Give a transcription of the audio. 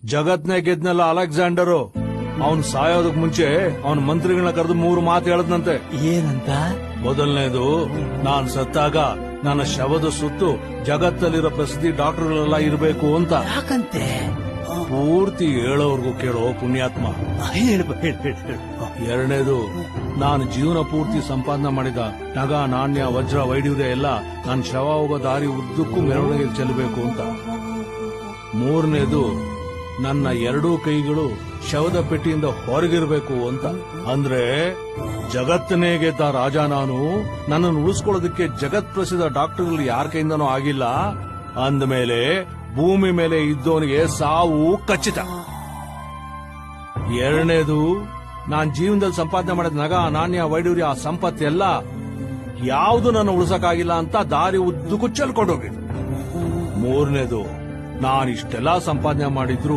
ಜಗತ್ನೇ ಗೆದ್ನಲ್ಲ ಅಲೆಕ್ಸಾಂಡರು, ಅವನ್ ಸಾಯೋದಕ್ ಮುಂಚೆ ಅವನ್ ಮಂತ್ರಿಗಳನ್ನ ಕರೆದು 3 ಮಾತು ಹೇಳದ್ನಂತೆ. ಏನಂತ? ಮೊದಲನೇದು, ನಾನ್ ಸತ್ತಾಗ ನನ್ನ ಶವದ ಸುತ್ತು ಜಗತ್ತಲ್ಲಿರೋ ಪ್ರಸಿದ್ಧಿ ಡಾಕ್ಟರ್ಗಳೆಲ್ಲ ಇರಬೇಕು ಅಂತ. ಯಾಕಂತೆ? ಪೂರ್ತಿ ಹೇಳೋರ್ಗು ಕೇಳೋ ಪುಣ್ಯಾತ್ಮ. ಎರಡನೇದು, ನಾನು ಜೀವನ ಪೂರ್ತಿ ಸಂಪಾದನೆ ಮಾಡಿದ ನಗ, ನಾಣ್ಯ, ವಜ್ರ, ವೈಡೂರ್ಯ ಎಲ್ಲ ನನ್ನ ಶವ ಹೋಗೋ ದಾರಿ ಉದ್ದಕ್ಕೂ ಮೆರವಣಿಗೆ ಚೆಲ್ಲಬೇಕು ಅಂತ. ಮೂರನೇದು, ನನ್ನ 2 ಕೈಗಳು ಶವದ ಪೆಟ್ಟಿಯಿಂದ ಹೊರಗಿರ್ಬೇಕು ಅಂತ. ಅಂದ್ರೆ ಜಗತ್ತನೇ ಗೆದ್ದ ರಾಜ ನಾನು, ನನ್ನನ್ನು ಉಳಿಸ್ಕೊಳ್ಳೋದಕ್ಕೆ ಜಗತ್ ಪ್ರಸಿದ್ಧ ಡಾಕ್ಟರ್ಗಳು ಯಾರ ಕೈಯಿಂದನೂ ಆಗಿಲ್ಲ ಅಂದಮೇಲೆ ಭೂಮಿ ಮೇಲೆ ಇದ್ದವನಿಗೆ ಸಾವು ಖಚಿತ. ಎರಡನೇದು, ನಾನ್ ಜೀವನದಲ್ಲಿ ಸಂಪಾದನೆ ಮಾಡಿದ ನಗ, ನಾಣ್ಯ, ವೈಡೂರ್ಯ, ಸಂಪತ್ತೆಲ್ಲ ಯಾವುದು ನನ್ನ ಉಳಿಸಕ್ಕಾಗಿಲ್ಲ ಅಂತ ದಾರಿ ಉದ್ದಕ್ಕೂ ಚೆಲ್ಕೊಂಡೋಗಿದ್ದು. ಮೂರನೇದು, ನಾನಿಷ್ಟೆಲ್ಲಾ ಸಂಪಾದನೆ ಮಾಡಿದ್ರು